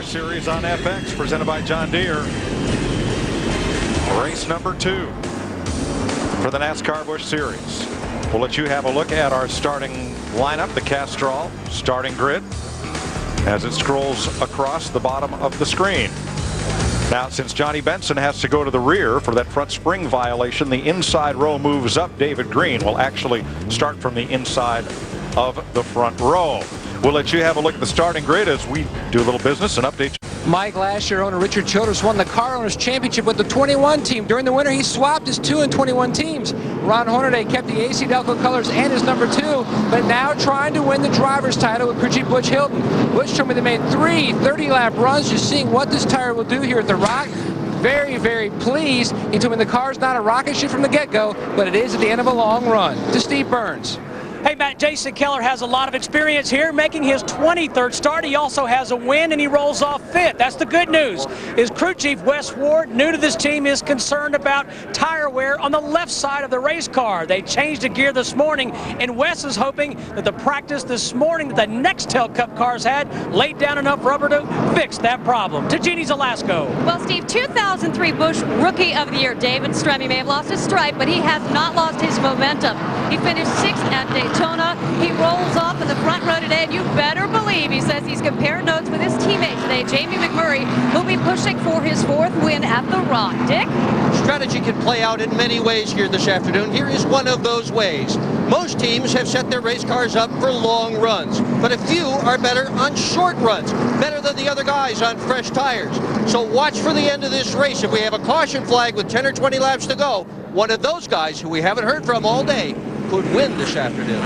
Series on FX, presented by John Deere. Race number 2 for the NASCAR Busch Series. We'll let you have a look at our starting lineup, the Castrol starting grid, as it scrolls across the bottom of the screen. Now, since Johnny Benson has to go to the rear for that front spring violation, the inside row moves up. David Green will actually start from the inside of the front row. We'll let you have a look at the starting grid as we do a little business and update. Mike, last year owner Richard Childress won the Car Owners Championship with the 21 team. During the winter, he swapped his 2 and 21 teams. Ron Hornaday kept the AC Delco colors and his number 2, but now trying to win the driver's title with crew chief Butch Hilton. Butch told me they made 3 30-lap runs, just seeing what this tire will do here at the Rock. Very, very pleased. He told me the car's not a rocket ship from the get-go, but it is at the end of a long run. To Steve Burns. Hey, Matt, Jason Keller has a lot of experience here, making his 23rd start. He also has a win, and he rolls off 5th. That's the good news. His crew chief, Wes Ward, new to this team, is concerned about tire wear on the left side of the race car. They changed the gear this morning, and Wes is hoping that the practice this morning that the Nextel Cup cars had laid down enough rubber to fix that problem. To Jeannie Zelasco. Well, Steve, 2003 Busch Rookie of the Year, David Stremme, may have lost his stripe, but he has not lost his momentum. He finished 6th at Daytona. He rolls off in the front row today, and you better believe he says he's compared notes with his teammate today, Jamie McMurray, who'll be pushing for his 4th win at the Rock. Dick? Strategy can play out in many ways here this afternoon. Here is one of those ways. Most teams have set their race cars up for long runs, but a few are better on short runs, better than the other guys on fresh tires. So watch for the end of this race. If we have a caution flag with 10 or 20 laps to go, one of those guys who we haven't heard from all day could win this afternoon.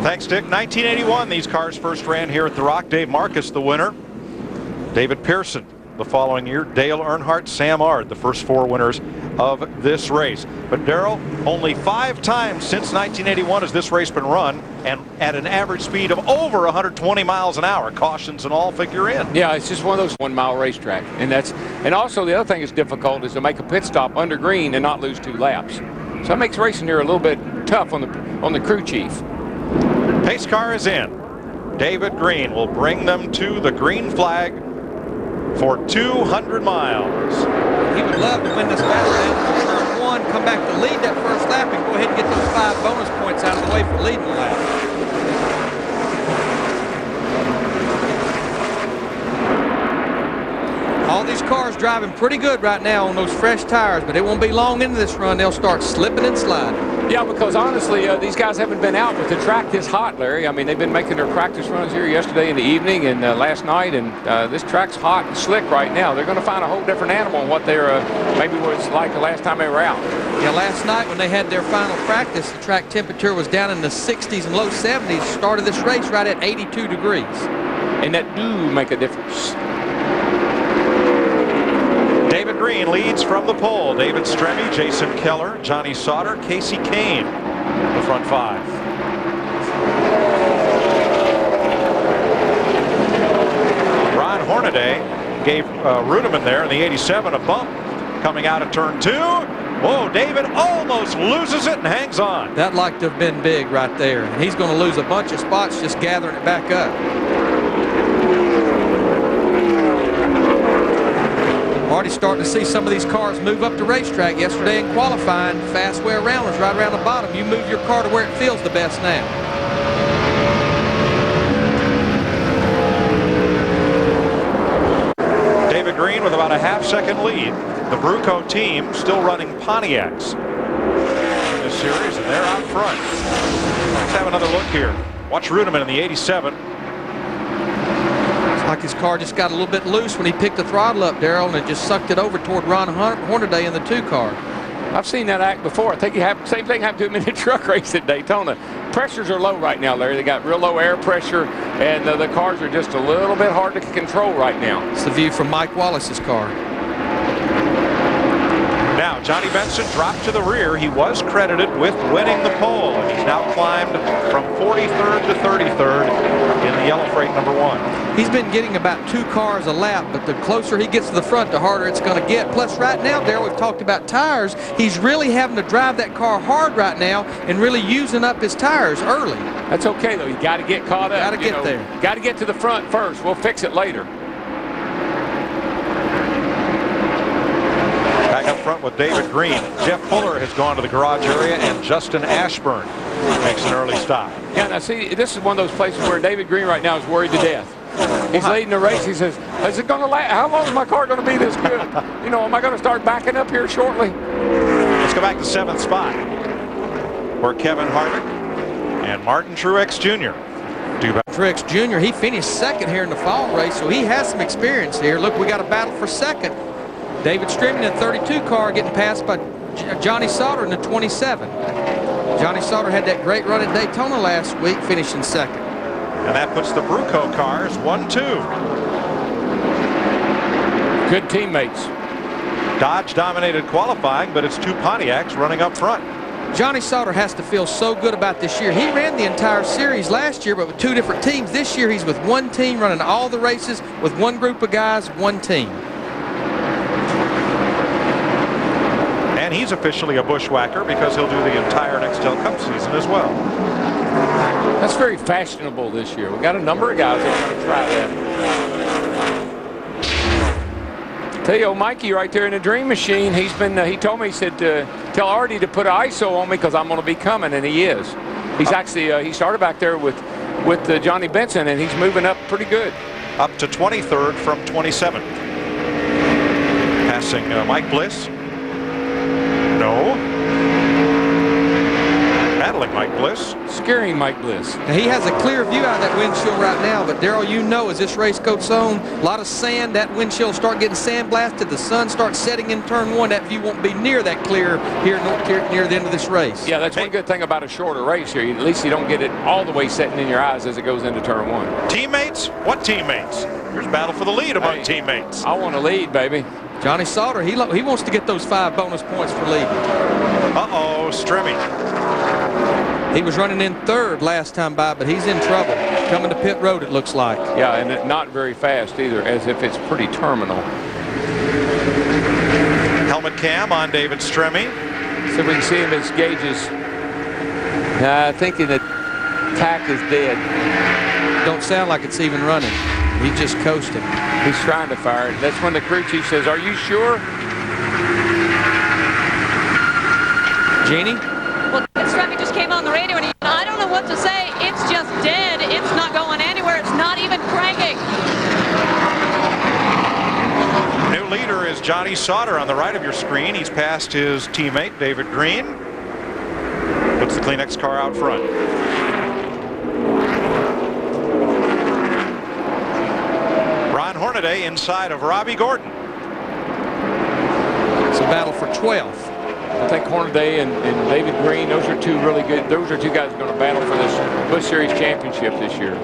Thanks, Dick. 1981, these cars first ran here at the Rock. Dave Marcus, the winner. David Pearson, the following year. Dale Earnhardt, Sam Ard, the first 4 winners of this race. But Darrell, only 5 times since 1981 has this race been run, and at an average speed of over 120 miles an hour. Cautions and all figure in. Yeah, it's just one of those 1-mile racetrack, and also the other thing that's difficult is to make a pit stop under green and not lose 2 laps. So that makes racing here a little bit tough on the crew chief. Pace car is in. David Green will bring them to the green flag for 200 miles. He would love to win this fast lap on turn 1, come back to lead that first lap, and go ahead and get those 5 bonus points out of the way for leading the lap. All these cars driving pretty good right now on those fresh tires, but it won't be long into this run. They'll start slipping and sliding. Yeah, because honestly, these guys haven't been out with the track this hot, Larry. I mean, they've been making their practice runs here yesterday in the evening and last night, and this track's hot and slick right now. They're going to find a whole different animal in what they're maybe what it's like the last time they were out. Yeah, last night when they had their final practice, the track temperature was down in the 60s and low 70s. Started this race right at 82 degrees. And that do make a difference. David Green leads from the pole. David Stremme, Jason Keller, Johnny Sauter, Casey Kane, the front 5. Ron Hornaday gave Rudeman there in the 87 a bump coming out of turn 2. Whoa, David almost loses it and hangs on. That like to have been big right there. He's going to lose a bunch of spots just gathering it back up. Already starting to see some of these cars move up the racetrack. Yesterday in qualifying, fast way around was right around the bottom. You move your car to where it feels the best now. David Green with about a half-second lead. The Bruco team still running Pontiacs in this series, and they're out front. Let's have another look here. Watch Rudeman in the 87. Like his car just got a little bit loose when he picked the throttle up, Darrell, and it just sucked it over toward Ron Hornaday in the 2 car. I've seen that act before. I think same thing happened to him in the truck race at Daytona. Pressures are low right now, Larry. They got real low air pressure, and the cars are just a little bit hard to control right now. It's the view from Mike Wallace's car. Now, Johnny Benson dropped to the rear. He was credited with winning the pole, and he's now climbed from 43rd to 33rd in the yellow freight number 1. He's been getting about 2 cars a lap, but the closer he gets to the front, the harder it's going to get. Plus, right now, Darrell, we've talked about tires. He's really having to drive that car hard right now and really using up his tires early. That's okay, though. You got to get caught up. Got to get there. Got to get to the front first. We'll fix it later. back up front with David Green. Jeff Fuller has gone to the garage area, and Justin Ashburn makes an early stop. Yeah, now see, this is one of those places where David Green right now is worried to death. He's leading the race. He says, is it going to last? How long is my car going to be this good? You know, am I going to start backing up here shortly? Let's go back to 7th spot, where Kevin Harvick and Martin Truex Jr. do battle. Truex Jr., he finished second here in the fall race, so he has some experience here. Look, we got a battle for second. David Stremme in the 32 car getting passed by Johnny Sauter in the 27. Johnny Sauter had that great run at Daytona last week, finishing second. And that puts the Bruco cars 1-2. Good teammates. Dodge dominated qualifying, but it's 2 Pontiacs running up front. Johnny Sauter has to feel so good about this year. He ran the entire series last year, but with 2 different teams. This year, he's with one team, running all the races with one group of guys, one team. And he's officially a bushwhacker because he'll do the entire Nextel Cup season as well. That's very fashionable this year. We got a number of guys that are going to try that. Tell you, old Mikey right there in the Dream Machine, he's been, he told me, he said, tell Artie to put ISO on me because I'm going to be coming, and he is. He's actually, he started back there with Johnny Benson, and he's moving up pretty good. Up to 23rd from 27th. Passing Mike Bliss. No. Battling Mike Bliss. Scaring Mike Bliss. Now, he has a clear view out of that windshield right now, but Darrell, you know, as this race goes on, a lot of sand, that windshield will start getting sandblasted, the sun starts setting in turn 1, that view won't be near that clear here near the end of this race. Yeah, that's one good thing about a shorter race here. At least you don't get it all the way setting in your eyes as it goes into turn 1. Teammates? What teammates? Here's battle for the lead among teammates. I want to lead, baby. Johnny Sauter, he wants to get those 5 bonus points for leading. Uh-oh, Stremme. He was running in 3rd last time by, but he's in trouble. Coming to pit road, it looks like. Yeah, and not very fast either, as if it's pretty terminal. Helmet cam on David Stremme. So we can see him as gauges. Thinking that tack is dead. Don't sound like it's even running. He's just coasting. He's trying to fire it. That's when the crew chief says, are you sure? Jeannie? Well, Stremme just came on the radio, and I don't know what to say. It's just dead. It's not going anywhere. It's not even cranking. New leader is Johnny Sauter on the right of your screen. He's passed his teammate, David Green. Puts the Kleenex car out front. Ron Hornaday inside of Robbie Gordon. It's a battle for 12th. I think Hornaday and David Green, those are 2 really good. Those are 2 guys going to battle for this Busch Series championship this year.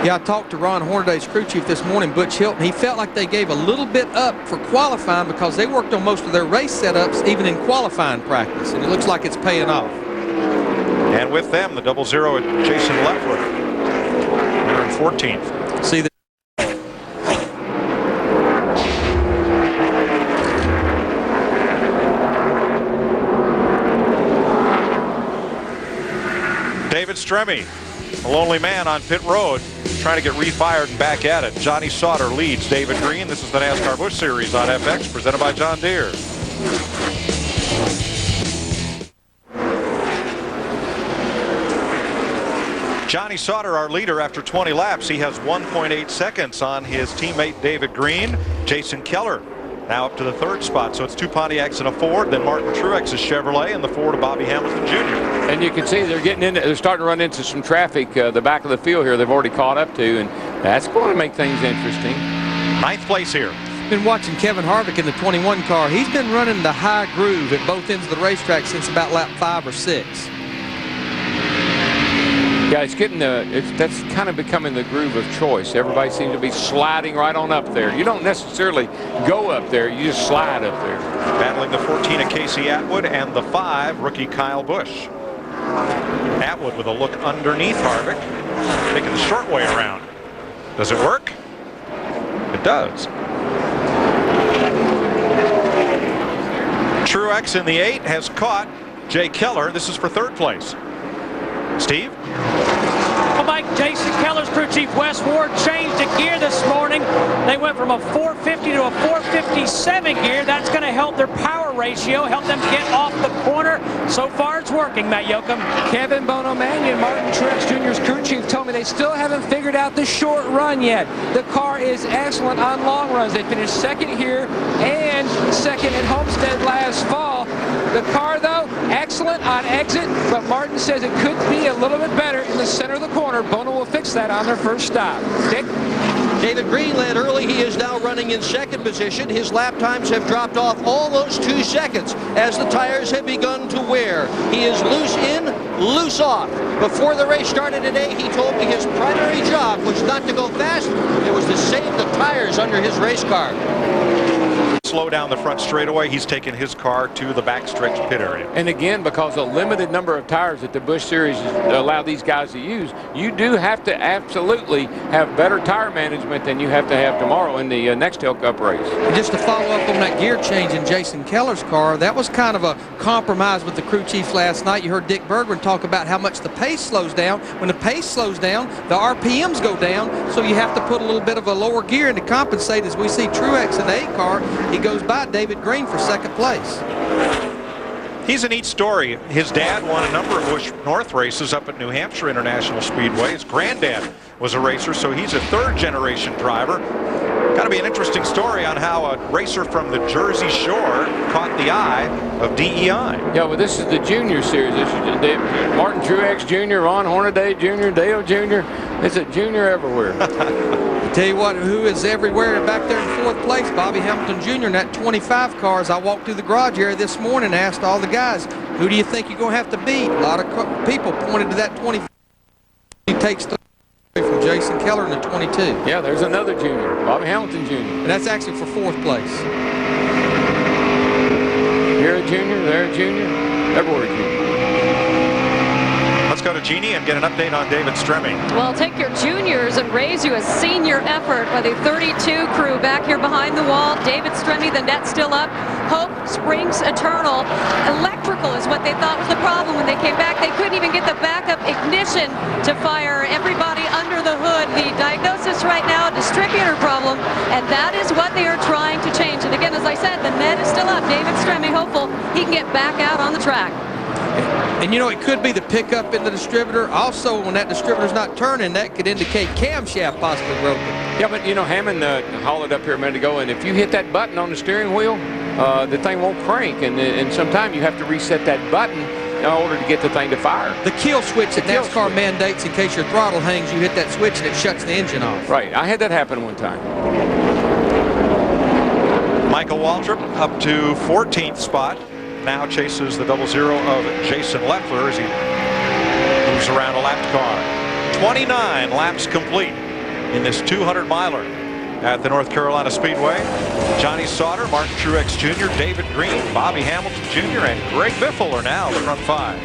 Yeah, I talked to Ron Hornaday's crew chief this morning, Butch Hilton. He felt like they gave a little bit up for qualifying because they worked on most of their race setups even in qualifying practice, and it looks like it's paying off. And with them, the 00 at Jason Leftwood. They're in 14th. See the David Stremme, a lonely man on pit road, trying to get refired and back at it. Johnny Sauter leads David Green. This is the NASCAR Busch Series on FX, presented by John Deere. Johnny Sauter, our leader after 20 laps. He has 1.8 seconds on his teammate David Green. Jason Keller now up to the 3rd spot. So it's 2 Pontiacs and a Ford, then Martin Truex's Chevrolet, and the Ford of Bobby Hamilton Jr. And you can see they're getting in. They're starting to run into some traffic. The back of the field here, they've already caught up to, and that's going to make things interesting. 9th place here. been watching Kevin Harvick in the 21 car. He's been running the high groove at both ends of the racetrack since about lap 5 or 6. Yeah, it's getting that's kind of becoming the groove of choice. Everybody seems to be sliding right on up there. You don't necessarily go up there, you just slide up there. Battling the 14 of Casey Atwood and the 5 rookie Kyle Busch. Atwood with a look underneath Harvick, taking the short way around. Does it work? It does. Truex in the 8 has caught Jay Keller. This is for 3rd place. Steve? Well, Mike, Jason Keller's crew chief Wes Ward changed a gear this morning. They went from a 450 to a 458. 57 gear. That's going to help their power ratio, help them get off the corner. So far, it's working, Matt Yoakum. Kevin Bonomanian, Martin Truex Jr.'s crew chief, told me they still haven't figured out the short run yet. The car is excellent on long runs. They finished second here and second at Homestead last fall. The car, though, excellent on exit, but Martin says it could be a little bit better in the center of the corner. Bono will fix that on their first stop. Dick? David Green led early. He is now running in second position. His lap times have dropped off almost 2 seconds as the tires have begun to wear. He is loose in, loose off. Before the race started today, he told me his primary job was not to go fast. It was to save the tires under his race car. Slow down the front straightaway. He's taken his car to the backstretch pit area. And again, because of a limited number of tires that the Busch Series allow these guys to use, you do have to absolutely have better tire management than you have to have tomorrow in the Nextel Cup race. And just to follow up on that gear change in Jason Keller's car, that was kind of a compromise with the crew chief last night. You heard Dick Bergman talk about how much the pace slows down. When the pace slows down, the RPMs go down, so you have to put a little bit of a lower gear in to compensate. As we see Truex in the 8 car, he goes by David Green for second place. He's a neat story. His dad won a number of Busch North races up at New Hampshire International Speedway. His granddad was a racer, so he's a third-generation driver. Got to be an interesting story on how a racer from the Jersey Shore caught the eye of DEI. Yeah, well, this is the junior series. This is Martin Truex Jr., Ron Hornaday Jr., Dale Jr. It's a junior everywhere. Tell you what, who is everywhere back there in 4th place? Bobby Hamilton Jr. in that 25 cars. I walked through the garage area this morning and asked all the guys, who do you think you're going to have to beat? A lot of people pointed to that 25. He takes the from Jason Keller in the 22. Yeah, there's another junior, Bobby Hamilton Jr. And that's actually for 4th place. Here a junior, there a junior, everywhere a junior. Let's go to Jeannie and get an update on David Stremme. Well, take your juniors and raise you a senior effort by the 32 crew back here behind the wall. David Stremme, the net still up. Hope springs eternal. Electrical is what they thought was the problem when they came back. They couldn't even get the backup ignition to fire everybody under the hood. The Diagnostics right now, a distributor problem, and that is what they are trying to change. And again, as I said, the net is still up. David Stremme hopeful he can get back out on the track. And you know, it could be the pickup in the distributor. Also, when that distributor's not turning, that could indicate camshaft possibly broken. Yeah, but you know, Hammond hauled up here a minute ago, and if you hit that button on the steering wheel, the thing won't crank, and sometimes you have to reset that button in order to get the thing to fire. The kill switch that NASCAR mandates, in case your throttle hangs, you hit that switch and it shuts the engine off. Right, I had that happen one time. Michael Waltrip up to 14th spot. Now chases the 00 of Jason Leffler as he moves around a lapped car. 29 laps complete in this 200-miler at the North Carolina Speedway. Johnny Sauter, Martin Truex Jr., David Green, Bobby Hamilton Jr., and Greg Biffle are now the front 5.